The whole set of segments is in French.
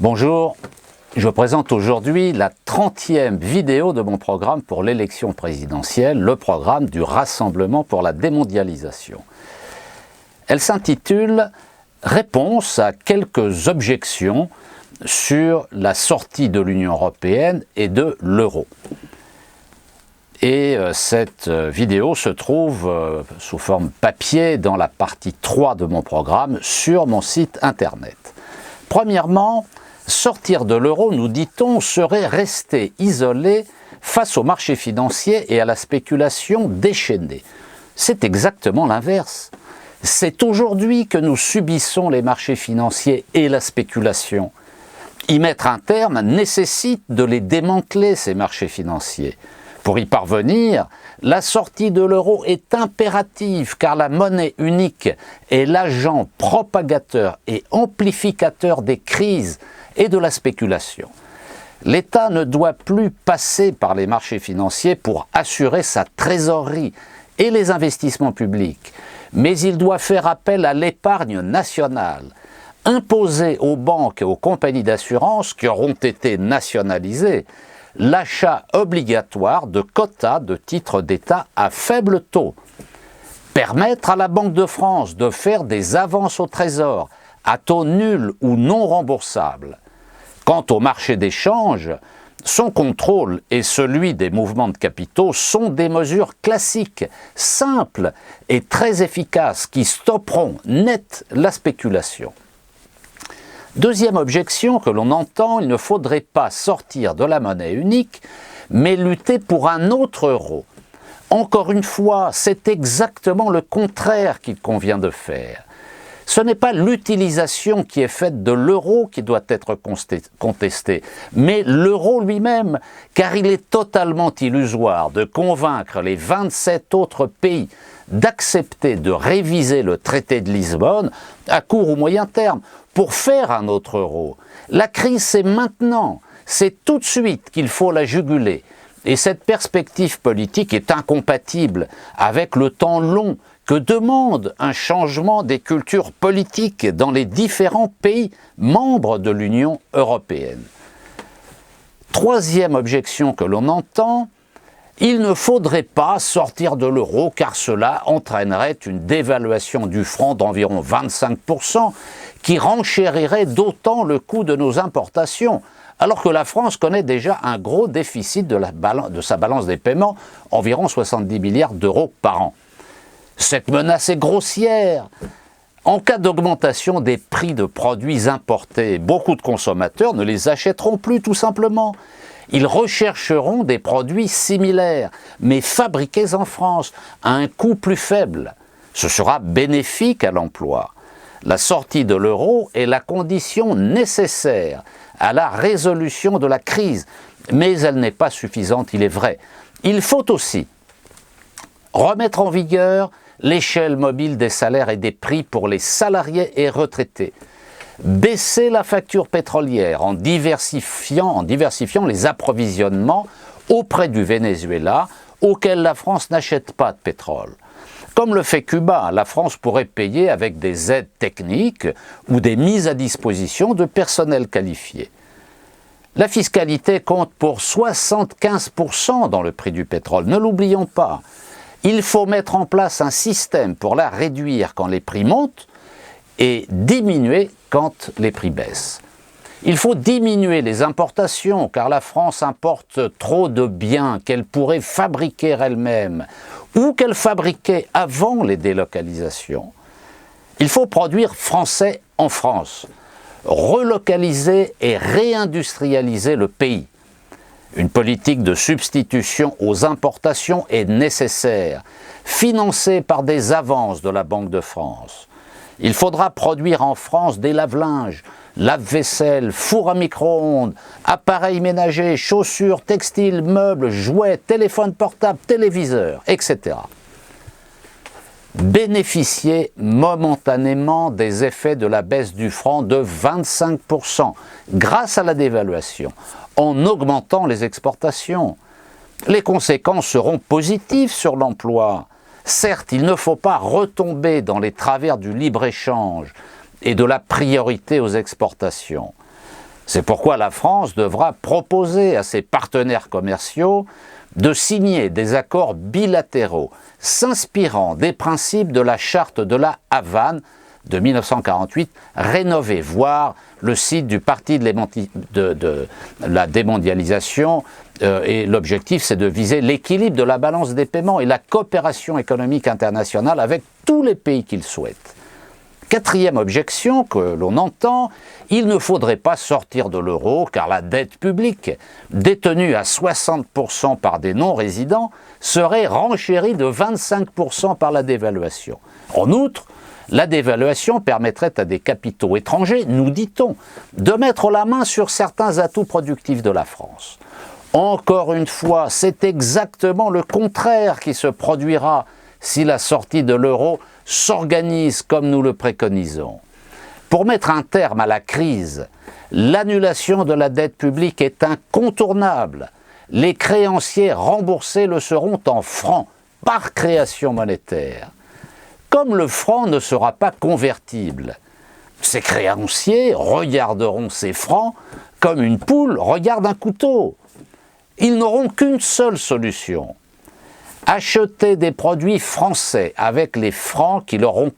Bonjour, je présente aujourd'hui la 30e vidéo de mon programme pour l'élection présidentielle, le programme du Rassemblement pour la démondialisation. Elle s'intitule « Réponse à quelques objections sur la sortie de l'Union européenne et de l'euro ». Et cette vidéo se trouve sous forme papier dans la partie 3 de mon programme sur mon site internet. Premièrement, sortir de l'euro, nous dit-on, serait rester isolé face au marché financier et à la spéculation déchaînée. C'est exactement l'inverse. C'est aujourd'hui que nous subissons les marchés financiers et la spéculation. Y mettre un terme nécessite de les démanteler, ces marchés financiers. Pour y parvenir, la sortie de l'euro est impérative car la monnaie unique est l'agent propagateur et amplificateur des crises et de la spéculation. L'État ne doit plus passer par les marchés financiers pour assurer sa trésorerie et les investissements publics, mais il doit faire appel à l'épargne nationale, imposer aux banques et aux compagnies d'assurance qui auront été nationalisées l'achat obligatoire de quotas de titres d'État à faible taux, permettre à la Banque de France de faire des avances au Trésor à taux nul ou non remboursables. Quant au marché d'échange, son contrôle et celui des mouvements de capitaux sont des mesures classiques, simples et très efficaces qui stopperont net la spéculation. Deuxième objection que l'on entend, il ne faudrait pas sortir de la monnaie unique, mais lutter pour un autre euro. Encore une fois, c'est exactement le contraire qu'il convient de faire. Ce n'est pas l'utilisation qui est faite de l'euro qui doit être contestée, mais l'euro lui-même, car il est totalement illusoire de convaincre les 27 autres pays d'accepter de réviser le traité de Lisbonne à court ou moyen terme pour faire un autre euro. La crise, c'est maintenant, c'est tout de suite qu'il faut la juguler. Et cette perspective politique est incompatible avec le temps long que demande un changement des cultures politiques dans les différents pays membres de l'Union européenne. Troisième objection que l'on entend, il ne faudrait pas sortir de l'euro car cela entraînerait une dévaluation du franc d'environ 25% qui renchérirait d'autant le coût de nos importations, alors que la France connaît déjà un gros déficit de sa balance des paiements, environ 70 milliards d'euros par an. Cette menace est grossière. En cas d'augmentation des prix de produits importés, beaucoup de consommateurs ne les achèteront plus tout simplement. Ils rechercheront des produits similaires, mais fabriqués en France, à un coût plus faible. Ce sera bénéfique à l'emploi. La sortie de l'euro est la condition nécessaire à la résolution de la crise, mais elle n'est pas suffisante, il est vrai. Il faut aussi remettre en vigueur l'échelle mobile des salaires et des prix pour les salariés et retraités. Baisser la facture pétrolière en diversifiant les approvisionnements auprès du Venezuela, auquel la France n'achète pas de pétrole. Comme le fait Cuba, la France pourrait payer avec des aides techniques ou des mises à disposition de personnel qualifié. La fiscalité compte pour 75% dans le prix du pétrole, ne l'oublions pas. Il faut mettre en place un système pour la réduire quand les prix montent et diminuer quand les prix baissent. Il faut diminuer les importations car la France importe trop de biens qu'elle pourrait fabriquer elle-même ou qu'elle fabriquait avant les délocalisations. Il faut produire français en France, relocaliser et réindustrialiser le pays. Une politique de substitution aux importations est nécessaire, financée par des avances de la Banque de France. Il faudra produire en France des lave-linges, lave-vaisselle, fours à micro-ondes, appareils ménagers, chaussures, textiles, meubles, jouets, téléphones portables, téléviseurs, etc. Bénéficier momentanément des effets de la baisse du franc de 25% grâce à la dévaluation, en augmentant les exportations. Les conséquences seront positives sur l'emploi. Certes, il ne faut pas retomber dans les travers du libre-échange et de la priorité aux exportations. C'est pourquoi la France devra proposer à ses partenaires commerciaux de signer des accords bilatéraux s'inspirant des principes de la charte de la Havane de 1948, rénovée, voire le site du parti de la démondialisation. Et l'objectif, c'est de viser l'équilibre de la balance des paiements et la coopération économique internationale avec tous les pays qu'ils souhaitent. Quatrième objection que l'on entend, il ne faudrait pas sortir de l'euro car la dette publique, détenue à 60% par des non-résidents, serait renchérie de 25% par la dévaluation. En outre, la dévaluation permettrait à des capitaux étrangers, nous dit-on, de mettre la main sur certains atouts productifs de la France. Encore une fois, c'est exactement le contraire qui se produira si la sortie de l'euro s'organise comme nous le préconisons. Pour mettre un terme à la crise, l'annulation de la dette publique est incontournable. Les créanciers remboursés le seront en francs, par création monétaire. Comme le franc ne sera pas convertible, ces créanciers regarderont ces francs comme une poule regarde un couteau. Ils n'auront qu'une seule solution: acheter des produits français avec les francs qui leur auront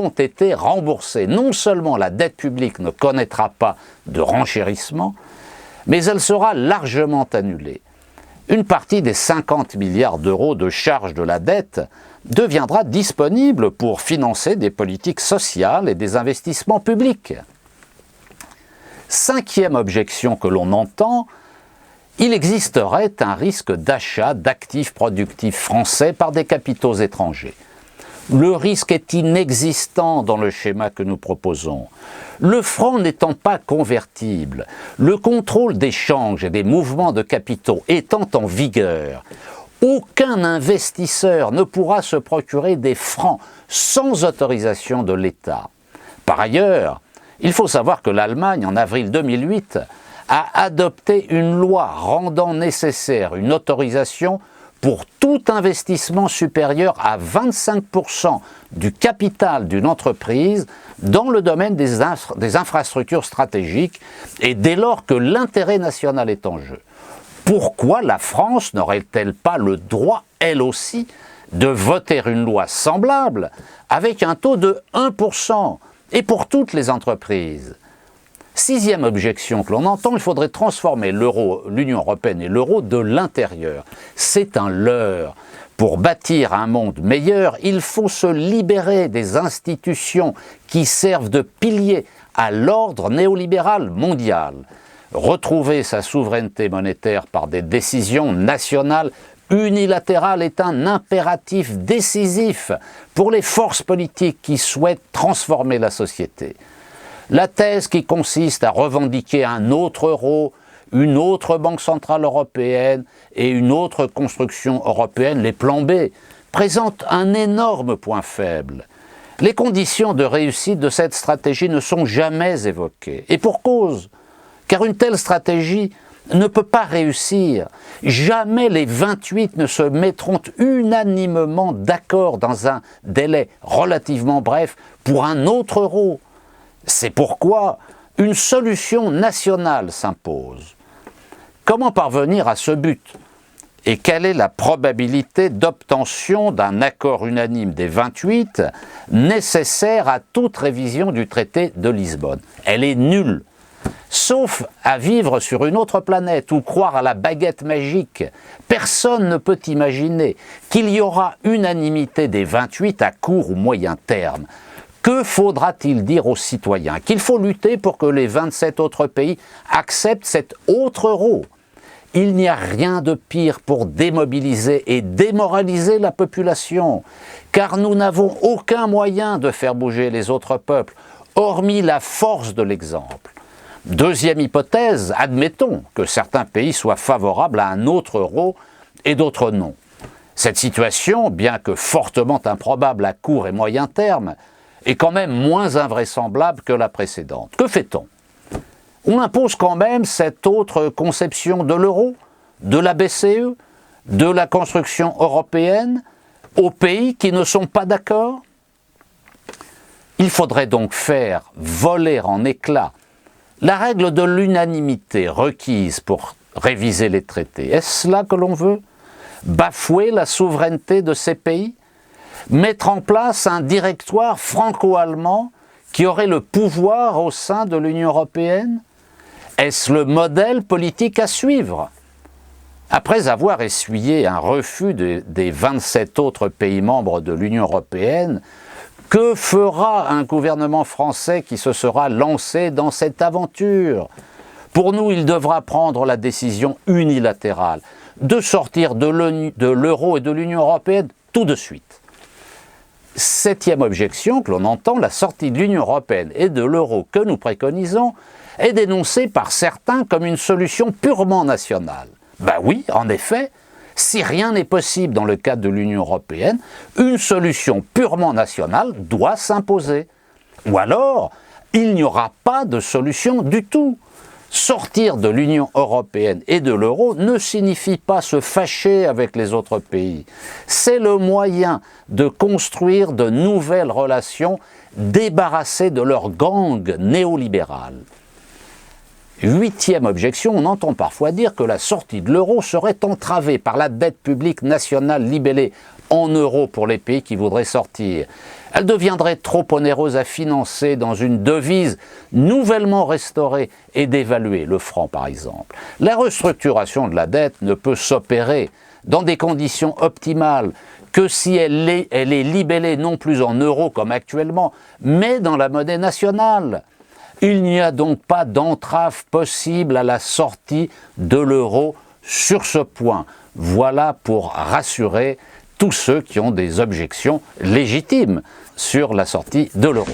été remboursés. Non seulement la dette publique ne connaîtra pas de renchérissement, mais elle sera largement annulée. Une partie des 50 milliards d'euros de charges de la dette deviendra disponible pour financer des politiques sociales et des investissements publics. Cinquième objection que l'on entend, il existerait un risque d'achat d'actifs productifs français par des capitaux étrangers. Le risque est inexistant dans le schéma que nous proposons. Le franc n'étant pas convertible, le contrôle des changes et des mouvements de capitaux étant en vigueur, aucun investisseur ne pourra se procurer des francs sans autorisation de l'État. Par ailleurs, il faut savoir que l'Allemagne, en avril 2008, a adopté une loi rendant nécessaire une autorisation pour tout investissement supérieur à 25% du capital d'une entreprise dans le domaine des infrastructures stratégiques et dès lors que l'intérêt national est en jeu. Pourquoi la France n'aurait-elle pas le droit, elle aussi, de voter une loi semblable avec un taux de 1% et pour toutes les entreprises? Sixième objection que l'on entend, il faudrait transformer l'Union européenne et l'euro de l'intérieur. C'est un leurre. Pour bâtir un monde meilleur, il faut se libérer des institutions qui servent de piliers à l'ordre néolibéral mondial. Retrouver sa souveraineté monétaire par des décisions nationales unilatérales est un impératif décisif pour les forces politiques qui souhaitent transformer la société. La thèse qui consiste à revendiquer un autre euro, une autre banque centrale européenne et une autre construction européenne, les plans B, présente un énorme point faible. Les conditions de réussite de cette stratégie ne sont jamais évoquées. Et pour cause, car une telle stratégie ne peut pas réussir. Jamais les 28 ne se mettront unanimement d'accord dans un délai relativement bref pour un autre euro. C'est pourquoi une solution nationale s'impose. Comment parvenir à ce but? Et quelle est la probabilité d'obtention d'un accord unanime des 28 nécessaire à toute révision du traité de Lisbonne? Elle est nulle. Sauf à vivre sur une autre planète ou croire à la baguette magique, personne ne peut imaginer qu'il y aura unanimité des 28 à court ou moyen terme. Que faudra-t-il dire aux citoyens? Qu'il faut lutter pour que les 27 autres pays acceptent cet autre euro. Il n'y a rien de pire pour démobiliser et démoraliser la population, car nous n'avons aucun moyen de faire bouger les autres peuples, hormis la force de l'exemple. Deuxième hypothèse, admettons que certains pays soient favorables à un autre euro et d'autres non. Cette situation, bien que fortement improbable à court et moyen terme, est quand même moins invraisemblable que la précédente. Que fait-on? On impose quand même cette autre conception de l'euro, de la BCE, de la construction européenne, aux pays qui ne sont pas d'accord? Il faudrait donc faire voler en éclats La règle de l'unanimité requise pour réviser les traités, est-ce cela que l'on veut? Bafouer la souveraineté de ces pays? Mettre en place un directoire franco-allemand qui aurait le pouvoir au sein de l'Union européenne? Est-ce le modèle politique à suivre? Après avoir essuyé un refus des 27 autres pays membres de l'Union européenne, que fera un gouvernement français qui se sera lancé dans cette aventure? Pour nous, il devra prendre la décision unilatérale de sortir de l'euro et de l'Union européenne tout de suite. Septième objection que l'on entend, la sortie de l'Union européenne et de l'euro que nous préconisons est dénoncée par certains comme une solution purement nationale. Ben oui, en effet, si rien n'est possible dans le cadre de l'Union européenne, une solution purement nationale doit s'imposer. Ou alors, il n'y aura pas de solution du tout. Sortir de l'Union européenne et de l'euro ne signifie pas se fâcher avec les autres pays. C'est le moyen de construire de nouvelles relations débarrassées de leur gang néolibéral. Huitième objection, on entend parfois dire que la sortie de l'euro serait entravée par la dette publique nationale libellée en euros pour les pays qui voudraient sortir. Elle deviendrait trop onéreuse à financer dans une devise nouvellement restaurée et dévaluée, le franc par exemple. La restructuration de la dette ne peut s'opérer dans des conditions optimales que si elle est libellée non plus en euros comme actuellement, mais dans la monnaie nationale. Il n'y a donc pas d'entrave possible à la sortie de l'euro sur ce point. Voilà pour rassurer tous ceux qui ont des objections légitimes sur la sortie de l'euro.